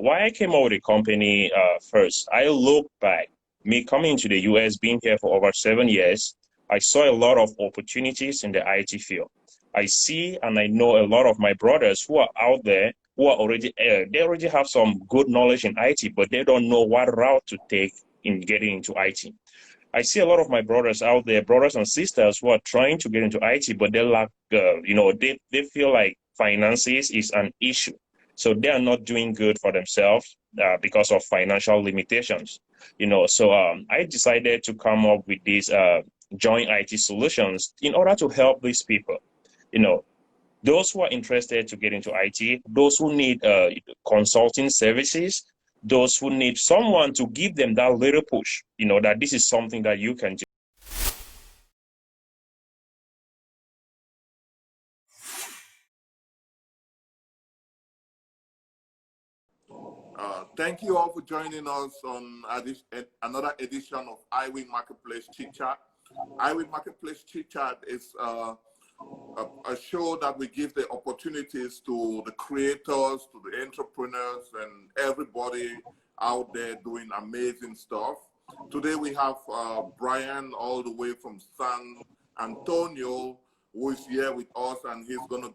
why I came out with the company first, I look back, me coming to the US, being here for over 7 years, I saw a lot of opportunities in the IT field. I see and I know a lot of my brothers who are out there who are already, they already have some good knowledge in IT, but they don't know what route to take in getting into IT. I see a lot of my brothers out there, brothers and sisters who are trying to get into IT, but they lack, they feel like finances is an issue. So they are not doing good for themselves because of financial limitations. So I decided to come up with this JOINITSolutions in order to help these people. Those who are interested to get into IT, those who need consulting services, those who need someone to give them that little push, that this is something that you can do. Thank you all for joining us on another edition of Iwing Marketplace Chit Chat. Iwing Marketplace Chit Chat is a show that we give the opportunities to the creators, to the entrepreneurs, and everybody out there doing amazing stuff. Today we have Brian all the way from San Antonio, who is here with us, and he's gonna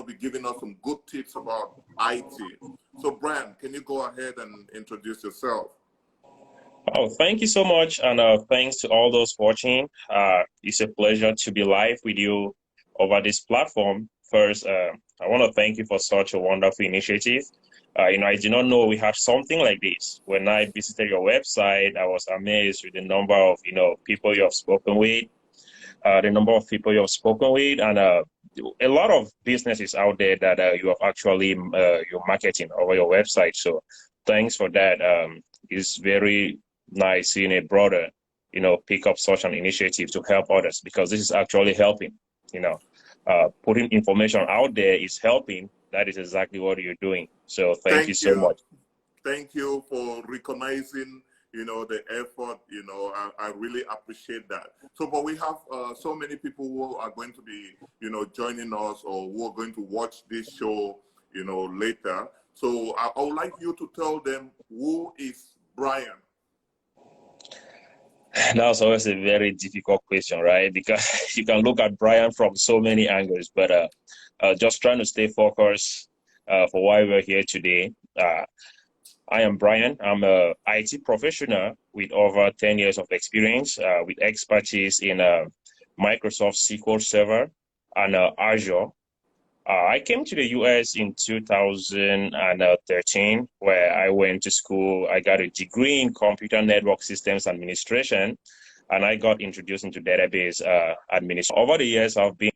be giving us some good tips about IT. So Brian, can you go ahead and introduce yourself? Oh, thank you so much, and thanks to all those watching. It's a pleasure to be live with you over this platform. First, I want to thank you for such a wonderful initiative. I did not know we had something like this. When I visited your website, I was amazed with the number of people you have spoken with, and a lot of businesses out there that you have actually you're marketing over your website. So thanks for that. It's very nice seeing a brother, pick up such an initiative to help others, because this is actually helping. Putting information out there is helping. That is exactly what you're doing. So thank you so much. Thank you for recognizing the effort. I really appreciate that. So, but we have so many people who are going to be, joining us, or who are going to watch this show, later. So I would like you to tell them, who is Brian? That's always a very difficult question, right? Because you can look at Brian from so many angles, but just trying to stay focused for why we're here today. I am Brian. I'm an IT professional with over 10 years of experience with expertise in Microsoft SQL Server and Azure. I came to the US in 2013, where I went to school. I got a degree in computer network systems administration, and I got introduced into database administration. Over the years, I've been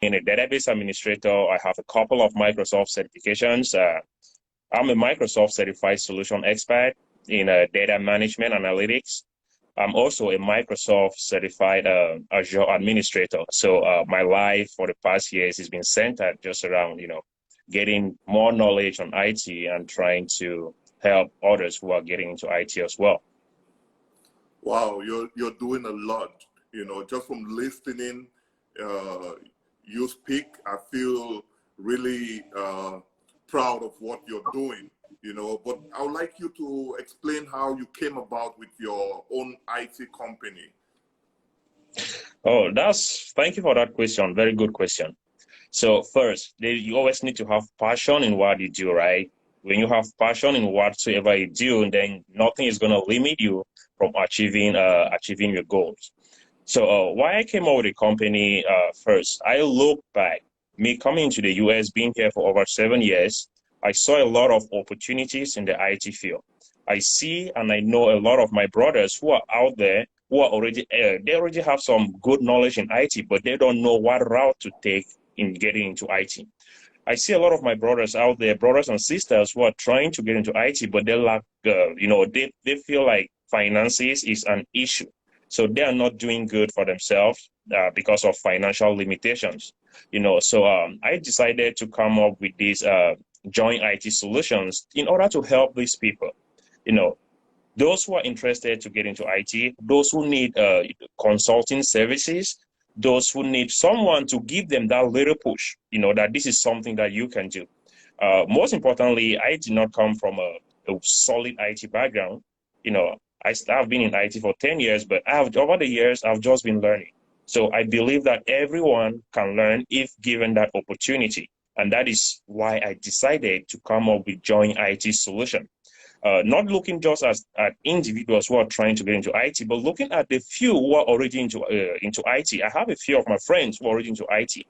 a database administrator. I have a couple of Microsoft certifications. I'm a Microsoft certified solution expert in data management analytics. I'm also a Microsoft certified Azure administrator. So my life for the past years has been centered just around, getting more knowledge on IT and trying to help others who are getting into IT as well. Wow, you're doing a lot. Just from listening, you speak, I feel really proud of what you're doing. But I would like you to explain how you came about with your own IT company. Oh, thank you for that question. Very good question. So first, you always need to have passion in what you do, right? When you have passion in whatsoever you do, then nothing is going to limit you from achieving your goals. So why I came out with the company first, I look back, me coming to the US, being here for over 7 years, I saw a lot of opportunities in the IT field. I see and I know a lot of my brothers who are out there who are already, they already have some good knowledge in IT, but they don't know what route to take in getting into IT. I see a lot of my brothers out there, brothers and sisters who are trying to get into IT, but they lack, they feel like finances is an issue. So they are not doing good for themselves because of financial limitations. So I decided to come up with this JOINITSolutions in order to help these people. Those who are interested to get into IT, those who need consulting services, those who need someone to give them that little push, that this is something that you can do. Most importantly, I did not come from a solid IT background. You know, I've been in IT for 10 years, but over the years, I've just been learning. So I believe that everyone can learn if given that opportunity. And that is why I decided to come up with Join IT Solution. Not looking just at individuals who are trying to get into IT, but looking at the few who are already into IT. I have a few of my friends who are already into IT.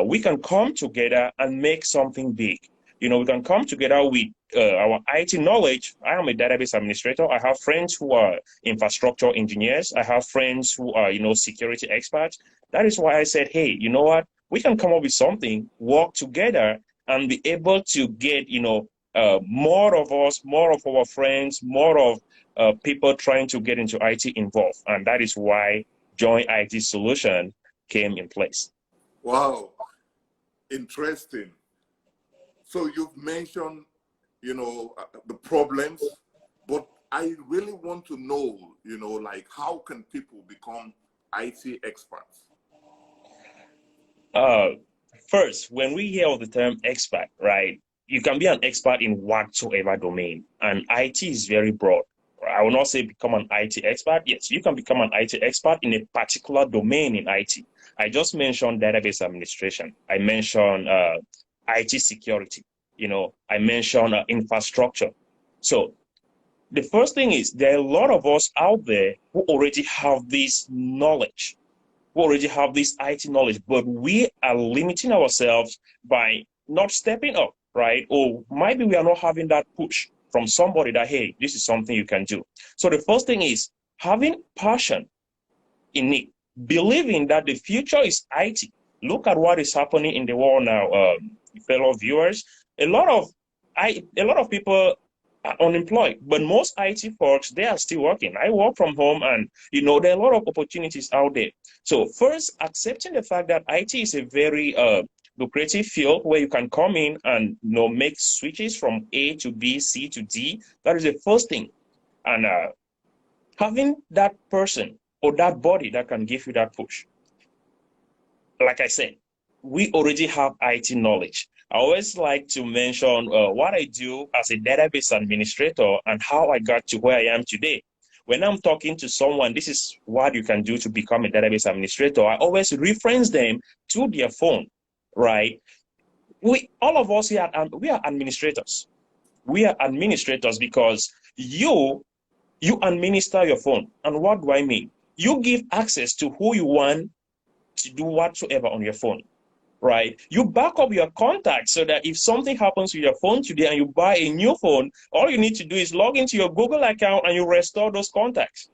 We can come together and make something big. You know, we can come together with our IT knowledge. I am a database administrator. I have friends who are infrastructure engineers. I have friends who are, security experts. That is why I said, hey, you know what? We can come up with something, work together, and be able to get, more of us, more of our friends, more of people trying to get into IT involved. And that is why Join IT Solution came in place. Wow, interesting. So you've mentioned, the problems, but I really want to know, like how can people become IT experts? First, when we hear of the term expert, right, you can be an expert in whatsoever domain, and IT is very broad. I will not say become an IT expert. Yes, you can become an IT expert in a particular domain in IT. I just mentioned database administration. I mentioned IT security. I mentioned infrastructure. So the first thing is there are a lot of us out there who already have this knowledge, who already have this IT knowledge, but we are limiting ourselves by not stepping up, right? Or maybe we are not having that push from somebody that, hey, this is something you can do. So the first thing is having passion in it, believing that the future is IT. Look at what is happening in the world now, fellow viewers. A lot of people are unemployed, but most IT folks, they are still working. I work from home, and there are a lot of opportunities out there. So first, accepting the fact that IT is a very lucrative field where you can come in and make switches from A to B, C to D. That is the first thing. And having that person or that body that can give you that push. Like I said, we already have IT knowledge. I always like to mention what I do as a database administrator and how I got to where I am today. When I'm talking to someone, this is what you can do to become a database administrator. I always reference them to their phone, right? All of us here, we are administrators. We are administrators because you administer your phone. And what do I mean? You give access to who you want to do whatsoever on your phone, right? You back up your contacts so that if something happens with your phone today and you buy a new phone, all you need to do is log into your Google account and you restore those contacts,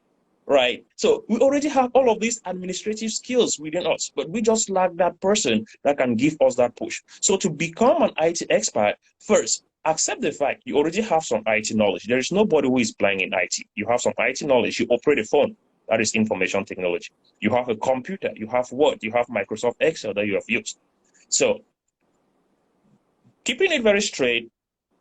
right? So we already have all of these administrative skills within us, but we just lack that person that can give us that push. So to become an IT expert, first, accept the fact you already have some IT knowledge. There is nobody who is blind in IT. You have some IT knowledge. You operate a phone. That is information technology. You have a computer. You have Word. You have Microsoft Excel that you have used. So keeping it very straight,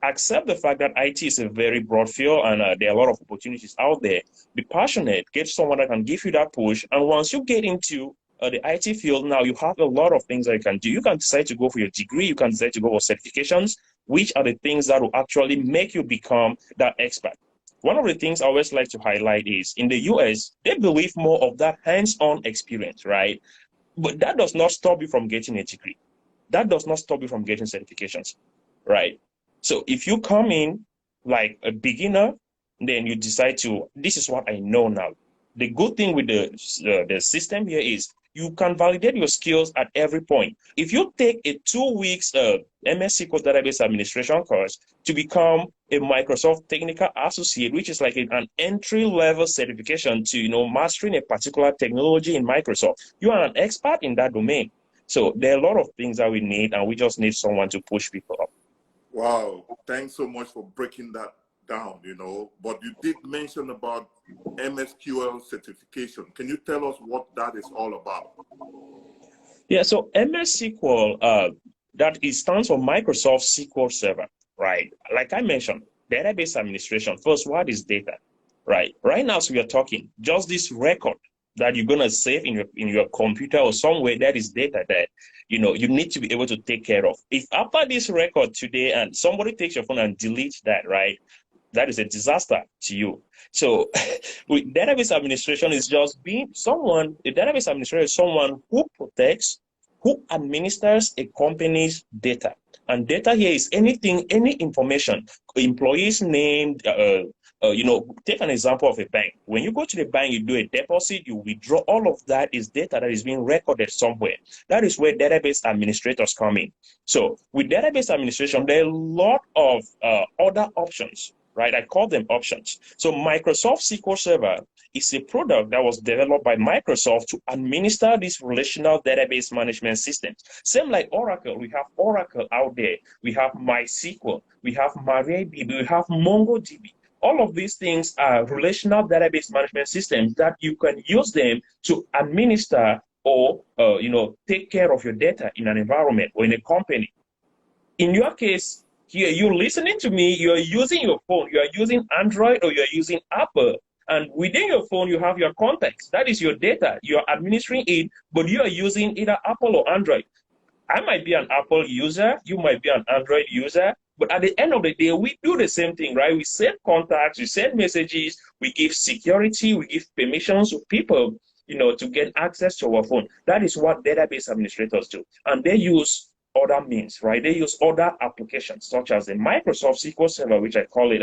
accept the fact that IT is a very broad field and there are a lot of opportunities out there. Be passionate, get someone that can give you that push. And once you get into the IT field, now you have a lot of things that you can do. You can decide to go for your degree. You can decide to go for certifications, which are the things that will actually make you become that expert. One of the things I always like to highlight is in the US, they believe more of that hands-on experience, right? But that does not stop you from getting a degree. That does not stop you from getting certifications, right? So if you come in like a beginner, then you decide to, this is what I know now. The good thing with the system here is you can validate your skills at every point. If you take a 2 weeks MSSQL database administration course to become a Microsoft Technical Associate, which is like an entry-level certification to mastering a particular technology in Microsoft, you are an expert in that domain. So there are a lot of things that we need, and we just need someone to push people up. Wow, thanks so much for breaking that down, But you did mention about MSSQL certification. Can you tell us what that is all about? Yeah, so MSSQL, stands for Microsoft SQL Server, right? Like I mentioned, database administration. First, what is data, right? Right now, as we are talking, just this record that you're going to save in your computer or somewhere, that is data that, you know, you need to be able to take care of. If after this record today and somebody takes your phone and deletes that, right, that is a disaster to you. So with database administration is just being someone, a database administrator is someone who protects, who administers a company's data. And data here is anything, any information, employees' name, you know, take an example of a bank. When you go to the bank, you do a deposit, you withdraw, all of that is data that is being recorded somewhere. That is where database administrators come in. So with database administration, there are a lot of other options, right? I call them options. So Microsoft SQL Server is a product that was developed by Microsoft to administer these relational database management systems. Same like Oracle, we have Oracle out there, we have MySQL, we have MariaDB, we have MongoDB. All of these things are relational database management systems that you can use them to administer or you know, take care of your data in an environment or in a company. In your case, here you're listening to me, you're using your phone, you're using Android or you're using Apple. And within your phone, you have your contacts. That is your data. You're administering it, but you are using either Apple or Android. I might be an Apple user, you might be an Android user, but at the end of the day, we do the same thing, right? We send contacts, we send messages, we give security, we give permissions to people, you know, to get access to our phone. That is what database administrators do. And they use other means, right? They use other applications, such as the Microsoft SQL Server, which I call it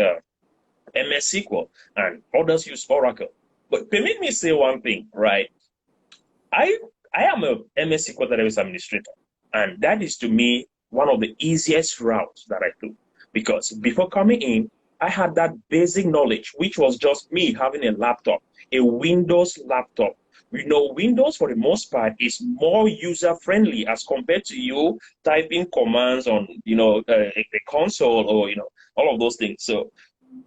MS SQL, and others use Oracle. But permit me say one thing, right? I am a MS SQL database administrator, and that is to me one of the easiest routes that I do, because before coming in, I had that basic knowledge, which was just me having a laptop, a Windows laptop. We know Windows, for the most part, is more user-friendly as compared to you typing commands on, you know, a console or, you know, all of those things. So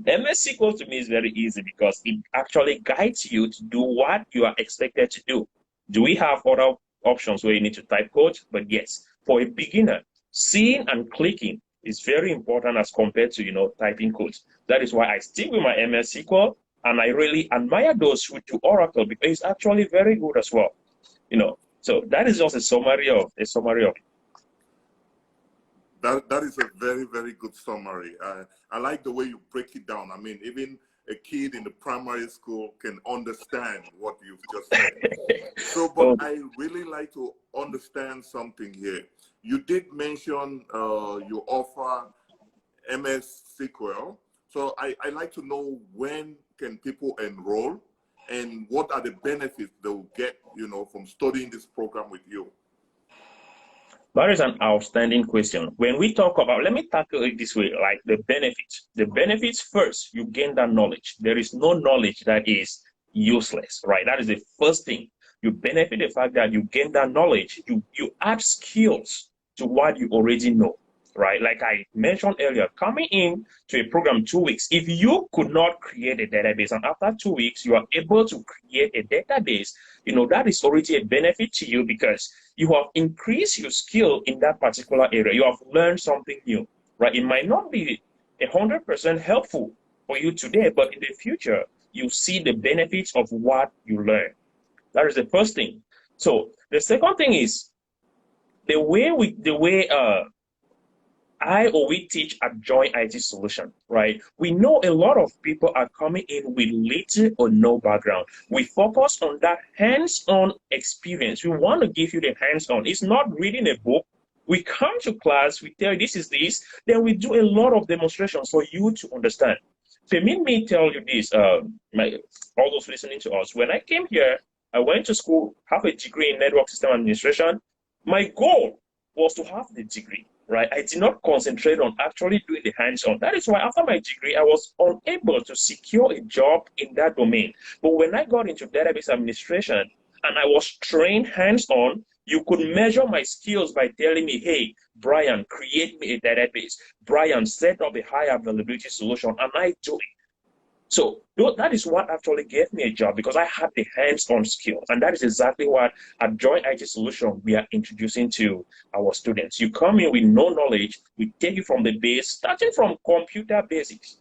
MS SQL to me is very easy because it actually guides you to do what you are expected to do. Do we have other options where you need to type code? But yes, for a beginner, seeing and clicking is very important as compared to, you know, typing codes. That is why I stick with my MS SQL, and I really admire those who do Oracle because it's actually very good as well. You know, so that is just a summary of That is a very, very good summary. I like the way you break it down. I mean, even a kid in the primary school can understand what you've just said. So, but I really like to understand something here. You did mention you offer MS SQL. So I like to know, when can people enroll and what are the benefits they'll get, you know, from studying this program with you? That is an outstanding question. When we talk about, let me tackle it this way, like the benefits. The benefits first, you gain that knowledge. There is no knowledge that is useless, right? That is the first thing. You benefit the fact that you gain that knowledge. You add skills to what you already know, right? Like I mentioned earlier, coming in to a program 2 weeks, if you could not create a database and after 2 weeks you are able to create a database, you know, that is already a benefit to you because you have increased your skill in that particular area. You have learned something new, right? It might not be 100% helpful for you today, but in the future, you see the benefits of what you learn. That is the first thing. So the second thing is the way we teach at JOINITSolutions, right? We know a lot of people are coming in with little or no background. We focus on that hands-on experience. We want to give you the hands-on. It's not reading a book. We come to class, we tell you this is this, then we do a lot of demonstrations for you to understand. Permit me tell you this, all those listening to us. When I came here, I went to school, have a degree in network system administration. My goal was to have the degree, right? I did not concentrate on actually doing the hands-on. That is why after my degree, I was unable to secure a job in that domain. But when I got into database administration and I was trained hands-on, you could measure my skills by telling me, hey, Brian, create me a database. Brian, set up a high availability solution, and I do it. So that is what actually gave me a job, because I had the hands-on skills. And that is exactly what at JOINITSolutions we are introducing to our students. You come in with no knowledge, we take you from the base, starting from computer basics,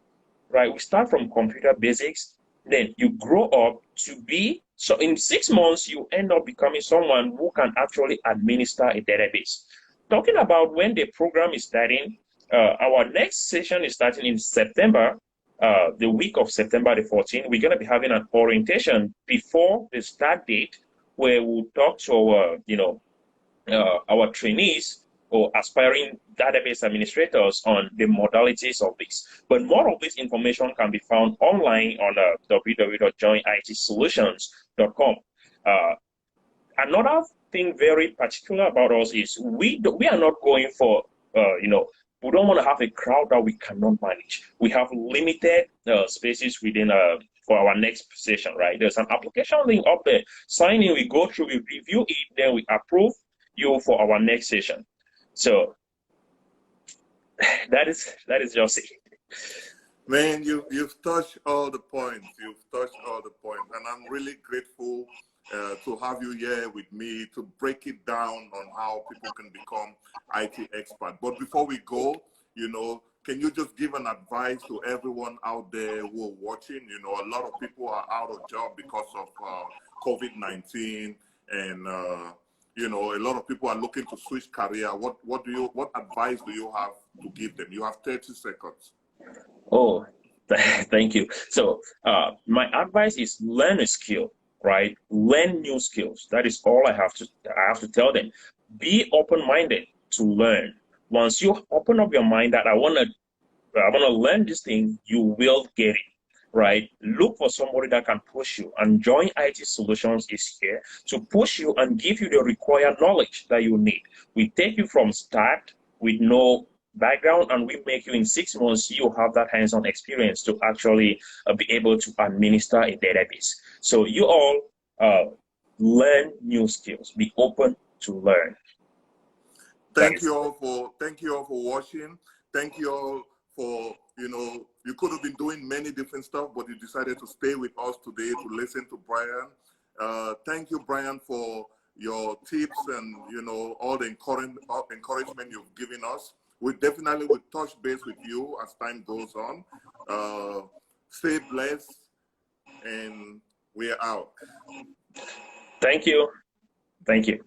right? We start from computer basics, then you grow up to be So in 6 months, you end up becoming someone who can actually administer a database. Talking about when the program is starting, our next session is starting in September, the week of September the 14th. We're going to be having an orientation before the start date where we'll talk to our trainees or aspiring database administrators on the modalities of this. But more of this information can be found online on www.joinitsolutions.com. Another thing very particular about us is we are not going for, we don't want to have a crowd that we cannot manage. We have limited spaces within for our next session, right? There's an application link up there. Sign in, we go through, we review it, then we approve you for our next session. So that is just it. Man, you've touched all the points. You've touched all the points, and I'm really grateful to have you here with me to break it down on how people can become IT expert. But before we go, can you just give an advice to everyone out there who are watching? A lot of people are out of job because of COVID-19, and a lot of people are looking to switch career. What advice do you have to give them? You have 30 seconds. Oh, thank you. So my advice is learn a skill, right? Learn new skills. That is all I have to tell them. Be open-minded to learn. Once you open up your mind that I want to learn this thing, you will get it, right? Look for somebody that can push you, and Join IT Solutions is here to push you and give you the required knowledge that you need. We take you from start with no background, and we make you in 6 months, you have that hands-on experience to actually be able to administer a database. So you all learn new skills. Be open to learn. Thank you all for watching. Thank you all for, you could have been doing many different stuff, but you decided to stay with us today to listen to Brian. Thank you, Brian, for your tips and, all the encouragement you've given us. We definitely will touch base with you as time goes on. Stay blessed, and we're out. Thank you. Thank you.